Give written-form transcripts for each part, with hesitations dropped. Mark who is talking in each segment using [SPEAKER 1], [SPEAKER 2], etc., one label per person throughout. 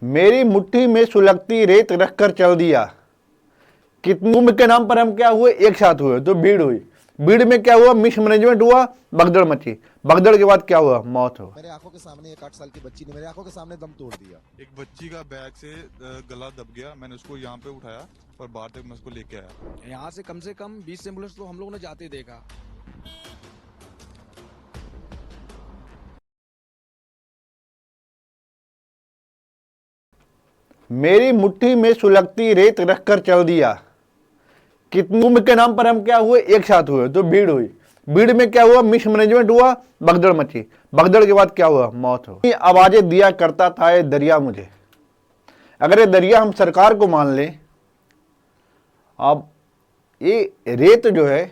[SPEAKER 1] मेरी मुट्ठी में सुलगती रेत रखकर चल दिया। कितने कुंभ के नाम पर हम क्या हुए, एक साथ हुए तो भीड़ हुई। भीड़ में क्या हुआ, मिसमैनेजमेंट हुआ, भगदड़ मची। भगदड़ के बाद क्या हुआ, मौत हो।
[SPEAKER 2] मेरे आंखों के सामने एक 8 साल की बच्ची ने मेरे आंखों के सामने दम तोड़ दिया।
[SPEAKER 3] एक बच्ची का बैग से गला दब गया। मैंने उसको यहाँ पे उठाया और बाहर तक मैं उसको लेके आया।
[SPEAKER 4] यहाँ से कम 20 एम्बुलेंस तो हम लोगों ने जाते देखा।
[SPEAKER 1] मेरी मुट्ठी में सुलगती रेत रखकर चल दिया। कितने कुंभ के नाम पर हम क्या हुए, एक साथ हुए तो भीड़ हुई। भीड़ में क्या हुआ, मिसमैनेजमेंट हुआ, भगदड़ मची। भगदड़ के बाद क्या हुआ, मौत हो। आवाजें दिया करता था ये दरिया मुझे। अगर ये दरिया हम सरकार को मान लें, अब ये रेत जो है,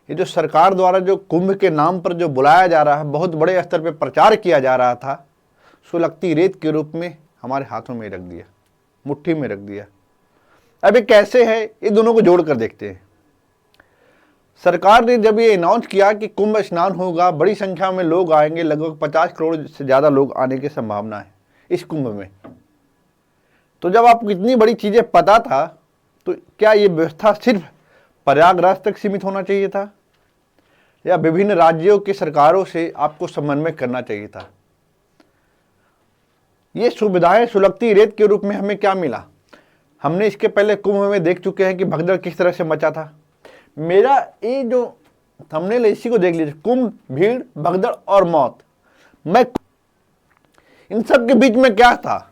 [SPEAKER 1] ये जो सरकार द्वारा जो कुंभ के नाम पर जो बुलाया जा रहा है, बहुत बड़े स्तर पे प्रचार किया जा रहा था, सुलगती रेत के रूप में हमारे हाथों में रख दिया, मुट्ठी में रख दिया। अब ये कैसे है, ये दोनों को जोड़ कर देखते हैं। सरकार ने जब ये अनाउंस किया कि कुंभ स्नान होगा, बड़ी संख्या में लोग आएंगे, लगभग 50 करोड़ से ज़्यादा लोग आने की संभावना है इस कुंभ में, तो जब आपको इतनी बड़ी चीज़ें पता था, तो क्या ये व्यवस्था सिर्फ प्रयागराज तक सीमित होना चाहिए था, या विभिन्न राज्यों की सरकारों से आपको समन्वय करना चाहिए था? ये सुविधाएं सुलगती रेत के रूप में हमें क्या मिला? हमने इसके पहले कुंभ में देख चुके हैं कि भगदड़ किस तरह से मचा था। मेरा ये जो थंबनेल इसी को देख लीजिए, कुंभ, भीड़, भगदड़ और मौत। मैं इन सब के बीच में क्या था?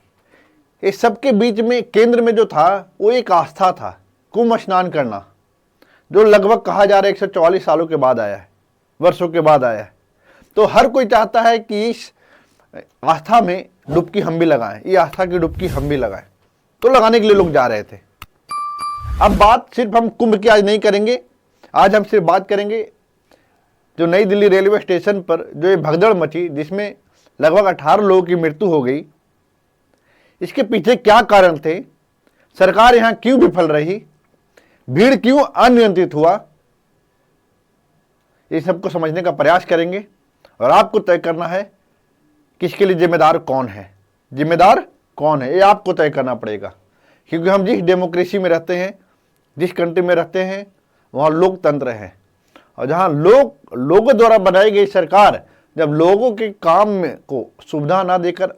[SPEAKER 1] इस सब के बीच में केंद्र में जो था वो एक आस्था था, कुंभ स्नान करना, जो लगभग कहा जा रहा है 144 सालों के बाद आया है, वर्षों के बाद आया है। तो हर कोई चाहता है कि इस आस्था में डुबकी हम भी लगाएं, ये आस्था की डुबकी हम भी लगाएं, तो लगाने के लिए लोग जा रहे थे। अब बात सिर्फ हम कुंभ की आज नहीं करेंगे, आज हम सिर्फ बात करेंगे जो नई दिल्ली रेलवे स्टेशन पर जो ये भगदड़ मची, जिसमें लगभग 18 लोगों की मृत्यु हो गई, इसके पीछे क्या कारण थे, सरकार यहां क्यों विफल रही, भीड़ क्यों अनियंत्रित हुआ, इस सबको समझने का प्रयास करेंगे। और आपको तय करना है कि इसके लिए जिम्मेदार कौन है, जिम्मेदार कौन है, ये आपको तय करना पड़ेगा। क्योंकि हम जिस डेमोक्रेसी में रहते हैं, जिस कंट्री में रहते हैं, वहाँ लोकतंत्र है, और जहाँ लोगों द्वारा बनाई गई सरकार जब लोगों के काम में को सुविधा ना देकर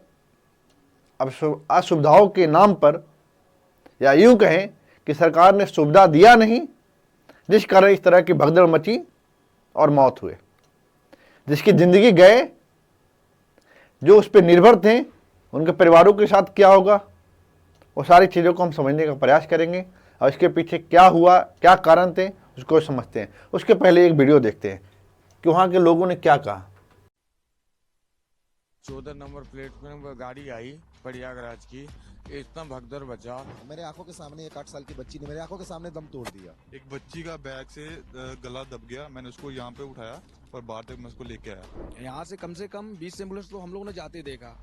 [SPEAKER 1] अब असुविधाओं के नाम पर, या यूं कहें कि सरकार ने सुविधा दिया नहीं, जिस कारण इस तरह की भगदड़ मची और मौत हुए, जिसकी जिंदगी गए, जो उस पर निर्भर थे, उनके परिवारों के साथ क्या होगा, वो सारी चीज़ों को हम समझने का प्रयास करेंगे। और इसके पीछे क्या हुआ, क्या कारण थे, उसको समझते हैं। उसके पहले एक वीडियो देखते हैं कि वहाँ के लोगों ने क्या कहा।
[SPEAKER 5] 14 नंबर प्लेटफॉर्म पर गाड़ी आई प्रयागराज की, इतना भगदड़ बचा।
[SPEAKER 2] मेरे आंखों के सामने एक 8 साल की बच्ची ने मेरे आंखों के सामने दम तोड़ दिया।
[SPEAKER 3] एक बच्ची का बैग से गला दब गया। मैंने उसको यहाँ पे उठाया और बाहर तक मैं उसको लेके आया।
[SPEAKER 4] यहाँ से कम 20 एम्बुलेंस तो हम लोगों ने जाते देखा।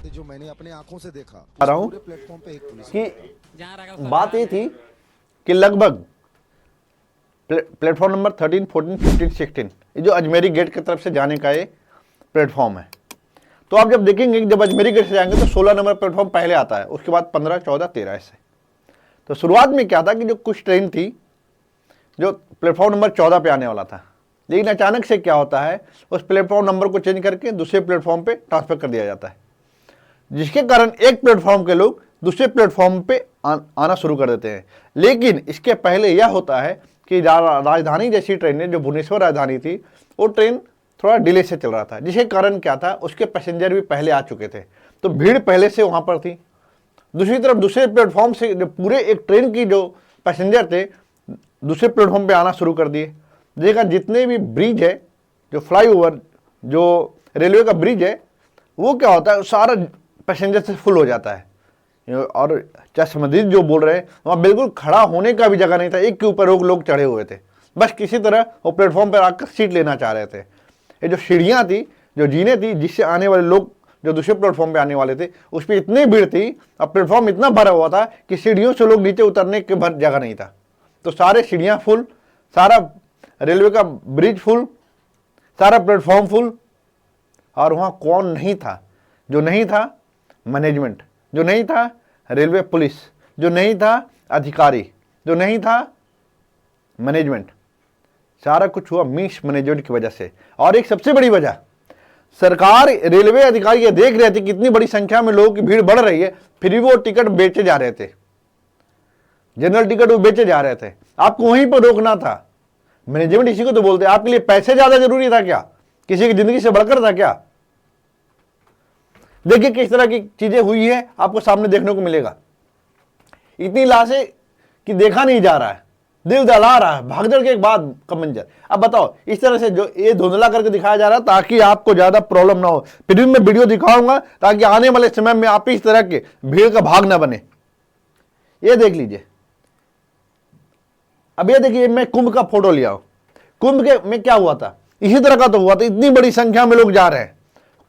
[SPEAKER 2] जो मैंने अपने आंखों से देखा,
[SPEAKER 1] आ रहा हूं
[SPEAKER 2] पूरे प्लेटफॉर्म पे एक पुलिस
[SPEAKER 1] कि बात ये थी कि लगभग प्लेटफॉर्म नंबर 13, 14, 15, 16, ये जो अजमेरी गेट की तरफ से जाने का ये प्लेटफॉर्म है। तो आप जब देखेंगे कि जब अजमेरी गेट से जाएंगे तो 16 नंबर प्लेटफॉर्म पहले आता है, उसके बाद 15, 14, 13 ऐसे। तो शुरुआत में क्या था कि जो कुछ ट्रेन थी जो प्लेटफॉर्म नंबर 14 पे आने वाला था, लेकिन अचानक से क्या होता है, उस प्लेटफॉर्म नंबर को चेंज करके दूसरे प्लेटफॉर्म पे ट्रांसफर कर दिया जाता है, जिसके कारण एक प्लेटफॉर्म के लोग दूसरे प्लेटफॉर्म पे आना शुरू कर देते हैं। लेकिन इसके पहले यह होता है कि राजधानी जैसी ट्रेनें, जो भुवनेश्वर राजधानी थी, वो ट्रेन थोड़ा डिले से चल रहा था, जिसके कारण क्या था, उसके पैसेंजर भी पहले आ चुके थे, तो भीड़ पहले से वहाँ पर थी। दूसरी तरफ दूसरे प्लेटफॉर्म से जो पूरे एक ट्रेन की जो पैसेंजर थे, दूसरे प्लेटफॉर्म पे आना शुरू कर दिए। देखा जितने भी ब्रिज है, जो फ्लाईओवर, जो रेलवे का ब्रिज है, वो क्या होता है, सारा पैसेंजर से फुल हो जाता है। और चश्मदीद जो बोल रहे हैं, वहाँ बिल्कुल खड़ा होने का भी जगह नहीं था, एक के ऊपर लोग चढ़े हुए थे, बस किसी तरह वो प्लेटफॉर्म पर आकर सीट लेना चाह रहे थे। ये जो सीढ़ियाँ थी, जो जीने थी, जिससे आने वाले लोग जो दूसरे प्लेटफॉर्म पे आने वाले थे, उस पर इतनी भीड़ थी, अब प्लेटफॉर्म इतना भरा हुआ था कि सीढ़ियों से लोग नीचे उतरने के भर जगह नहीं था। तो सारे सीढ़ियाँ फुल, सारा रेलवे का ब्रिज फुल, सारा प्लेटफॉर्म फुल, और वहाँ कौन नहीं था? जो नहीं था मैनेजमेंट, जो नहीं था रेलवे पुलिस, जो नहीं था अधिकारी, जो नहीं था मैनेजमेंट। सारा कुछ हुआ मिस मैनेजमेंट की वजह से। और एक सबसे बड़ी वजह, सरकार रेलवे अधिकारी ये देख रहे थे कि इतनी बड़ी संख्या में लोगों की भीड़ बढ़ रही है, फिर भी वो टिकट बेचे जा रहे थे, जनरल टिकट वो बेचे जा रहे थे। आपको वहीं पर रोकना था। मैनेजमेंट इसी को तो बोलते हैं। आपके लिए पैसे ज्यादा जरूरी था क्या? किसी की जिंदगी से बढ़कर था क्या? देखिए किस तरह की चीजें हुई है, आपको सामने देखने को मिलेगा। इतनी लाशें कि देखा नहीं जा रहा है, दिल दहला रहा है, भागदड़ के एक बाद का मंजर। अब बताओ, इस तरह से जो ये धुंधला करके दिखाया जा रहा है ताकि आपको ज्यादा प्रॉब्लम ना हो। फिर भी मैं वीडियो दिखाऊंगा ताकि आने वाले समय में आप इस तरह के भीड़ का भाग ना बने। ये देख लीजिए, अब ये देखिए, मैं कुंभ का फोटो लिया हूं। कुंभ के में क्या हुआ था? इसी तरह का तो हुआ था। इतनी बड़ी संख्या में लोग जा रहे हैं,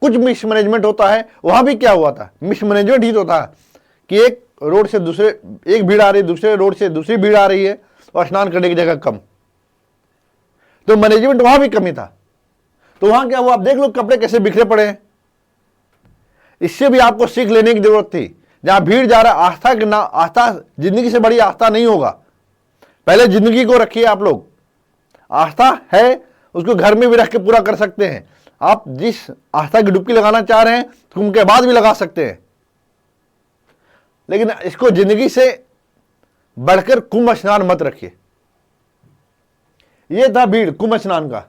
[SPEAKER 1] कुछ मिस मैनेजमेंट होता है। वहां भी क्या हुआ था? मिस मैनेजमेंट ही तो था कि एक रोड से दूसरे एक भीड़ आ रही, दूसरे रोड से दूसरी भीड़ आ रही है और स्नान करने की जगह कम। तो मैनेजमेंट वहां भी कमी था। तो वहां क्या हुआ? आप देख लो कपड़े कैसे बिखरे पड़े हैं। इससे भी आपको सीख लेने की जरूरत थी। जहां भीड़ जा रहा है, आस्था के ना, आस्था जिंदगी से बड़ी आस्था नहीं होगा। पहले जिंदगी को रखिए। आप लोग आस्था है उसको घर में भी रख के पूरा कर सकते हैं। आप जिस आस्था की डुबकी लगाना चाह रहे हैं कुंभ के बाद भी लगा सकते हैं, लेकिन इसको जिंदगी से बढ़कर कुंभ स्नान मत रखिए। यह था भीड़ कुंभ स्नान का।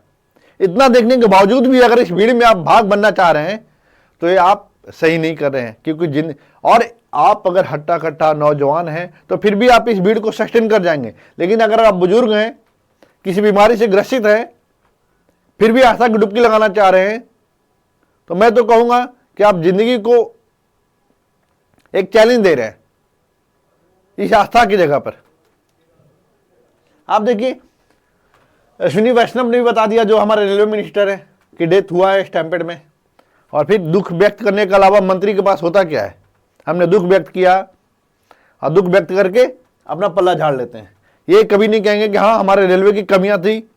[SPEAKER 1] इतना देखने के बावजूद भी अगर इस भीड़ में आप भाग बनना चाह रहे हैं तो ये आप सही नहीं कर रहे हैं, क्योंकि और आप अगर हट्टा कट्टा नौजवान हैं तो फिर भी आप इस भीड़ को सस्टेन कर जाएंगे। लेकिन अगर आप बुजुर्ग हैं, किसी बीमारी से ग्रसित हैं, फिर भी आस्था की डुबकी लगाना चाह रहे हैं, तो मैं तो कहूंगा कि आप जिंदगी को एक चैलेंज दे रहे हैं इस आस्था की जगह पर। आप देखिए, अश्विनी वैष्णव ने भी बता दिया, जो हमारे रेलवे मिनिस्टर है, कि डेथ हुआ है स्टैम्पेड में। और फिर दुख व्यक्त करने के अलावा मंत्री के पास होता क्या है? हमने दुख व्यक्त किया और दुख व्यक्त करके अपना पल्ला झाड़ लेते हैं। ये कभी नहीं कहेंगे कि हाँ हमारे रेलवे की कमियां थी,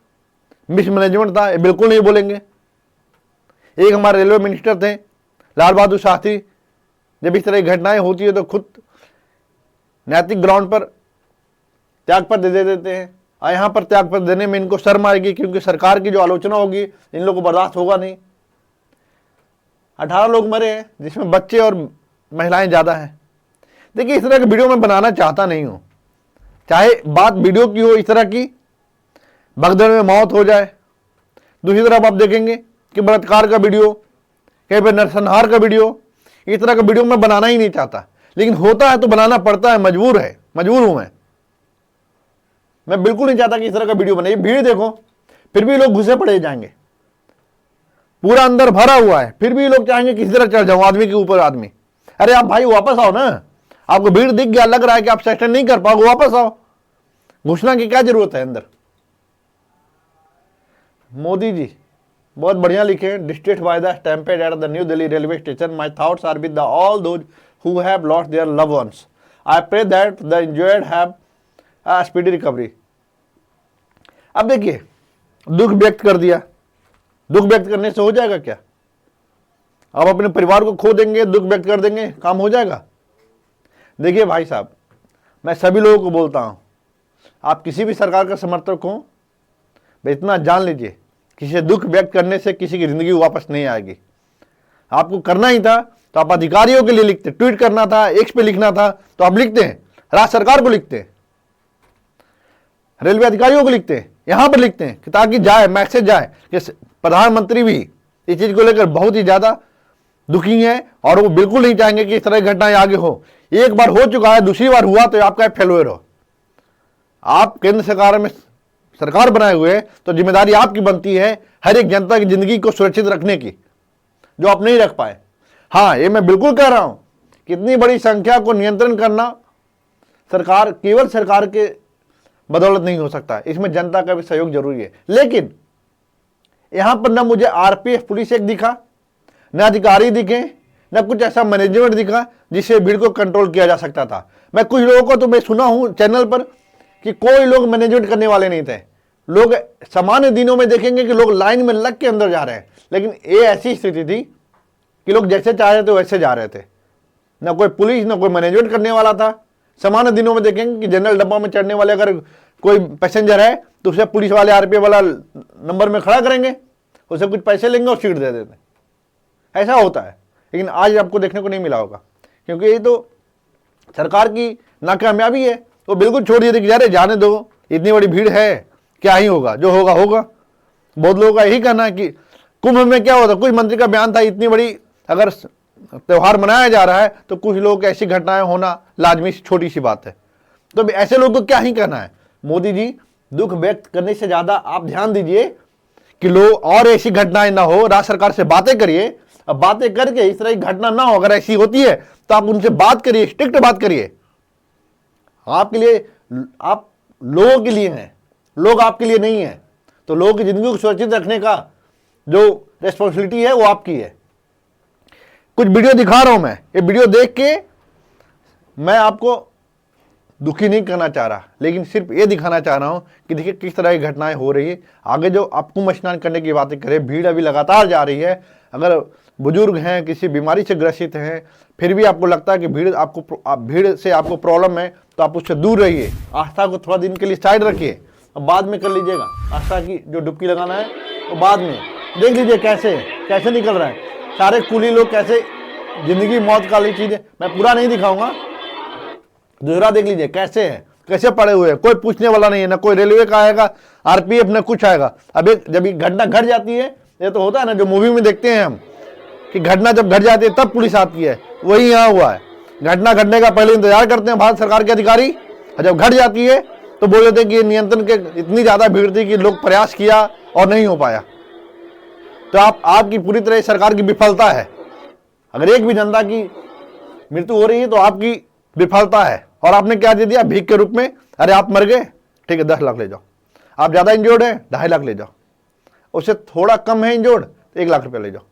[SPEAKER 1] मिस मैनेजमेंट था, ये बिल्कुल नहीं बोलेंगे। एक हमारे रेलवे मिनिस्टर थे लाल बहादुर शास्त्री, जब इस तरह की घटनाएं होती है तो खुद नैतिक ग्राउंड पर त्यागपत्र दे देते हैं। और यहाँ पर त्यागपत्र देने में इनको शर्म आएगी, क्योंकि सरकार की जो आलोचना होगी इन लोगों को बर्दाश्त होगा नहीं। 18 लोग मरे हैं, जिसमें बच्चे और महिलाएं ज़्यादा हैं। देखिए, इस तरह की वीडियो मैं बनाना चाहता नहीं हूँ, चाहे बात वीडियो की हो इस तरह की, भगदड़ में मौत हो जाए। दूसरी तरफ आप देखेंगे कि बलात्कार का वीडियो, कहीं पर नरसंहार का वीडियो, इस तरह का वीडियो मैं बनाना ही नहीं चाहता, लेकिन होता है तो बनाना पड़ता है, मजबूर हूं मैं बिल्कुल नहीं चाहता कि इस तरह का वीडियो बने। भीड़ देखो, फिर भी लोग घुसे पड़े जाएंगे, पूरा अंदर भरा हुआ है, फिर भी लोग चाहेंगे किसी तरह चढ़ जाओ आदमी के ऊपर आदमी। अरे आप भाई वापस आओ ना, आपको भीड़ दिख गया, लग रहा है कि आप सस्टेन नहीं कर पाओगे, वापस आओ। घुसना की क्या जरूरत है अंदर? मोदी जी बहुत बढ़िया लिखे, distressed by the stampede at the New Delhi railway station, my thoughts are with all those who have lost their loved ones, I pray that the injured have a speedy recovery. अब देखिए, दुख व्यक्त कर दिया, दुख व्यक्त करने से हो जाएगा क्या? आप अपने परिवार को खो देंगे, दुख व्यक्त कर देंगे, काम हो जाएगा? देखिए भाई साहब, मैं सभी लोगों को बोलता हूं, आप किसी भी सरकार का समर्थक हो, इतना जान लीजिए, किसी से दुख व्यक्त करने से किसी की जिंदगी वापस नहीं आएगी। आपको करना ही था तो आप अधिकारियों के लिए लिखते, ट्वीट करना था, एक्स पे लिखना था तो आप लिखते हैं, राज्य सरकार को लिखते हैं, रेलवे अधिकारियों को लिखते हैं, यहां पर लिखते हैं कि ताकि जाए, मैसेज जाए कि प्रधानमंत्री भी इस चीज को लेकर बहुत ही ज्यादा दुखी है और वो बिल्कुल नहीं चाहेंगे कि इस तरह की घटनाएं आगे हो। एक बार हो चुका है, दूसरी बार हुआ तो आपका फेलुअर हो। आप केंद्र सरकार में सरकार बनाए हुए हैं तो जिम्मेदारी आपकी बनती है हर एक जनता की जिंदगी को सुरक्षित रखने की, जो आप नहीं रख पाए। हाँ, ये मैं बिल्कुल कह रहा हूं कि इतनी बड़ी संख्या को नियंत्रण करना सरकार, केवल सरकार के बदौलत नहीं हो सकता, इसमें जनता का भी सहयोग जरूरी है। लेकिन यहां पर न मुझे आरपीएफ पुलिस एक दिखा, न अधिकारी दिखे, न कुछ ऐसा मैनेजमेंट दिखा जिससे भीड़ को कंट्रोल किया जा सकता था। मैं कुछ लोगों को तो मैं सुना हूं चैनल पर कि कोई लोग मैनेजमेंट करने वाले नहीं थे। लोग सामान्य दिनों में देखेंगे कि लोग लाइन में लग के अंदर जा रहे हैं, लेकिन ये ऐसी स्थिति थी कि लोग जैसे चाह रहे थे वैसे जा रहे थे, ना कोई पुलिस ना कोई मैनेजमेंट करने वाला था। सामान्य दिनों में देखेंगे कि जनरल डब्बा में चढ़ने वाले अगर कोई पैसेंजर है तो उसे पुलिस वाले आरपीएफ वाला नंबर में खड़ा करेंगे, उसे कुछ पैसे लेंगे और सीट दे देते, ऐसा होता है। लेकिन आज आपको देखने को नहीं मिला होगा, क्योंकि ये तो सरकार की नाकामयाबी है। वो बिल्कुल छोड़ दिए थे कि यार जाने दो, इतनी बड़ी भीड़ है, क्या ही होगा, जो होगा होगा। बहुत लोगों का यही कहना है कि कुंभ में क्या होता। कुछ मंत्री का बयान था, इतनी बड़ी अगर त्योहार मनाया जा रहा है तो कुछ लोगों की ऐसी घटनाएं होना लाजमी छोटी सी बात है। तो अब ऐसे लोगों को क्या ही कहना है। मोदी जी, दुख व्यक्त करने से ज्यादा आप ध्यान दीजिए कि लोग और ऐसी घटनाएं ना हो, राज्य सरकार से बातें करिए। अब बातें करके इस तरह की घटना ना हो, अगर ऐसी होती है तो आप उनसे बात करिए, स्ट्रिक्ट बात करिए। आपके लिए, आप लोगों के लिए हैं, लोग आपके लिए नहीं है। तो लोगों की जिंदगी को सुरक्षित रखने का जो रेस्पॉन्सिबिलिटी है वो आपकी है। कुछ वीडियो दिखा रहा हूं मैं, ये वीडियो देख के मैं आपको दुखी नहीं करना चाह रहा, लेकिन सिर्फ ये दिखाना चाह रहा हूं कि देखिए किस तरह की घटनाएं हो रही है। आगे जो आप कुंभ स्नान करने की बातें करें, भीड़ अभी लगातार जा रही है। अगर बुजुर्ग हैं, किसी बीमारी से ग्रसित हैं, फिर भी आपको लगता है कि भीड़ से आपको प्रॉब्लम है, तो आप उससे दूर रहिए। आस्था को थोड़ा दिन के लिए साइड रखिए, अब बाद में कर लीजिएगा। आस्था की जो डुबकी लगाना है वो बाद में देख लीजिए कैसे निकल रहा है। सारे कुली लोग कैसे जिंदगी मौत काली चीजें, मैं पूरा नहीं दिखाऊंगा, दूसरा देख लीजिए कैसे है, कैसे पड़े हुए हैं। कोई पूछने वाला नहीं है, ना कोई रेलवे का आएगा, आरपीएफ न कुछ आएगा। अब जब ये घटना घट जाती है, ये तो होता है ना जो मूवी में देखते हैं हम कि घटना जब घट जाती है तब पुलिस आती है, वही यहाँ हुआ है। घटना घटने का पहले इंतजार करते हैं भारत सरकार के अधिकारी, और जब घट जाती है तो बोल देते हैं कि नियंत्रण के इतनी ज्यादा भीड़ थी कि लोग प्रयास किया और नहीं हो पाया। तो आपकी पूरी तरह सरकार की विफलता है। अगर एक भी जनता की मृत्यु हो रही है तो आपकी विफलता है। और आपने क्या दे दिया भीख के रूप में, अरे आप मर गए, ठीक है 10 लाख ले जाओ। आप ज्यादा इंजोर्ड है, 2.5 लाख ले जाओ। उससे थोड़ा कम है इंजोर्ड, तो 1 लाख रुपया ले जाओ।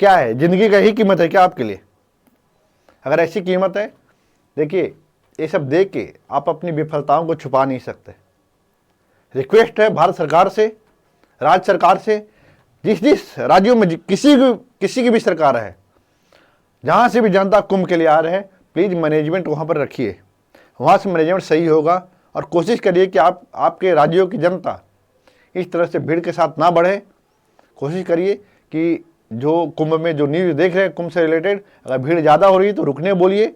[SPEAKER 1] क्या है, जिंदगी का ही कीमत है क्या आपके लिए? अगर ऐसी कीमत है, देखिए ये सब देख के आप अपनी विफलताओं को छुपा नहीं सकते। रिक्वेस्ट है भारत सरकार से, राज्य सरकार से, जिस राज्यों में किसी की भी सरकार है, जहां से भी जनता कुंभ के लिए आ रहे हैं, प्लीज मैनेजमेंट वहां पर रखिए। वहां से मैनेजमेंट सही होगा। और कोशिश करिए कि आपके राज्यों की जनता इस तरह से भीड़ के साथ ना बढ़े। कोशिश करिए कि जो कुंभ में जो न्यूज़ देख रहे हैं कुंभ से रिलेटेड, अगर भीड़ ज़्यादा हो रही है तो रुकने बोलिए।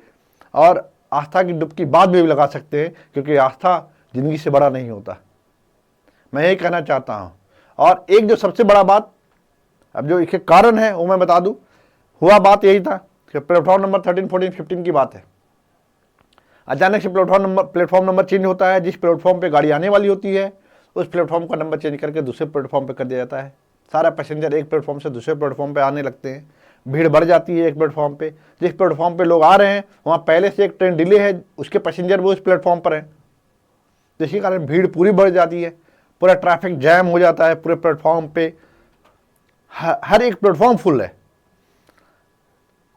[SPEAKER 1] और आस्था की डुबकी बाद में भी लगा सकते हैं, क्योंकि आस्था जिंदगी से बड़ा नहीं होता। मैं यही कहना चाहता हूँ। और एक जो सबसे बड़ा बात, अब जो इसके कारण है वो मैं बता दूं, हुआ बात यही था कि प्लेटफॉर्म नंबर 13, 14, 15 की बात है। अचानक से प्लेटफॉर्म नंबर चेंज होता है। जिस प्लेटफॉर्म पे गाड़ी आने वाली होती है उस प्लेटफॉर्म का नंबर चेंज करके दूसरे प्लेटफॉर्म पे कर दिया जाता है। सारा पैसेंजर एक प्लेटफॉर्म से दूसरे प्लेटफॉर्म पे आने लगते हैं। भीड़ बढ़ जाती है एक प्लेटफॉर्म पे। जिस प्लेटफॉर्म पे लोग आ रहे हैं वहाँ पहले से एक ट्रेन डिले है, उसके पैसेंजर भी उस प्लेटफॉर्म पर हैं। तो इसी कारण भीड़ पूरी बढ़ जाती है, पूरा ट्रैफिक जैम हो जाता है पूरे प्लेटफॉर्म पे। हर एक प्लेटफॉर्म फुल है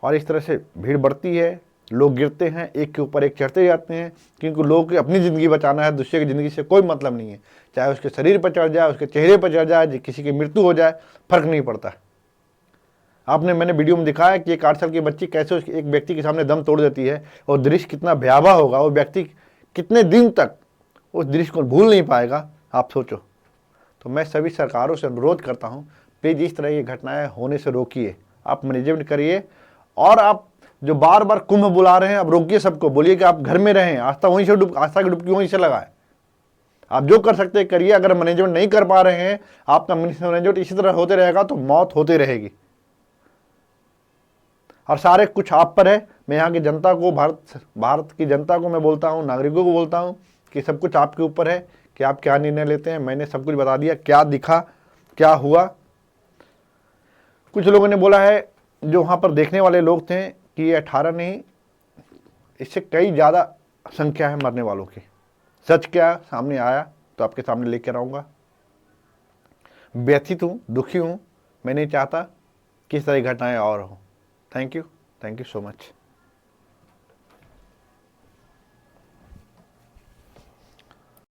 [SPEAKER 1] और इस तरह से भीड़ बढ़ती है। लोग गिरते हैं, एक के ऊपर एक चढ़ते जाते हैं, क्योंकि लोगों की अपनी ज़िंदगी बचाना है, दूसरे की ज़िंदगी से कोई मतलब नहीं है। चाहे उसके शरीर पर चढ़ जाए, उसके चेहरे पर चढ़ जाए, किसी की मृत्यु हो जाए, फर्क नहीं पड़ता। मैंने वीडियो में दिखाया कि एक 8 साल की बच्ची कैसे एक व्यक्ति के सामने दम तोड़ देती है, और दृश्य कितना भयावह होगा। वो व्यक्ति कितने दिन तक उस दृश्य को भूल नहीं पाएगा, आप सोचो। तो मैं सभी सरकारों से अनुरोध करता हूँ, प्लीज़ इस तरह की घटनाएं होने से रोकिए। आप मैनेजमेंट करिए। और आप जो बार बार कुंभ बुला रहे हैं, अब रोकिए सबको, बोलिए कि आप घर में रहें, आस्था की डुबकी वहीं से लगाए। आप जो कर सकते हैं करिए। अगर मैनेजमेंट नहीं कर पा रहे हैं, आपका मैनेजमेंट इसी तरह होते रहेगा तो मौत होती रहेगी। और सारे कुछ आप पर है। मैं यहाँ की जनता को, भारत की जनता को मैं बोलता हूँ, नागरिकों को बोलता हूँ कि सब कुछ आपके ऊपर है कि आप क्या निर्णय लेते हैं। मैंने सब कुछ बता दिया, क्या दिखा, क्या हुआ। कुछ लोगों ने बोला है, जो वहाँ पर देखने वाले लोग थे, कि ये 18 नहीं, इससे कई ज़्यादा संख्या है मरने वालों की। सच क्या सामने आया तो आपके सामने लेकर आऊँगा। व्यथित हूँ, दुखी हूँ। मैं नहीं चाहता कि इस तरह की घटनाएं और हों। Thank you so much.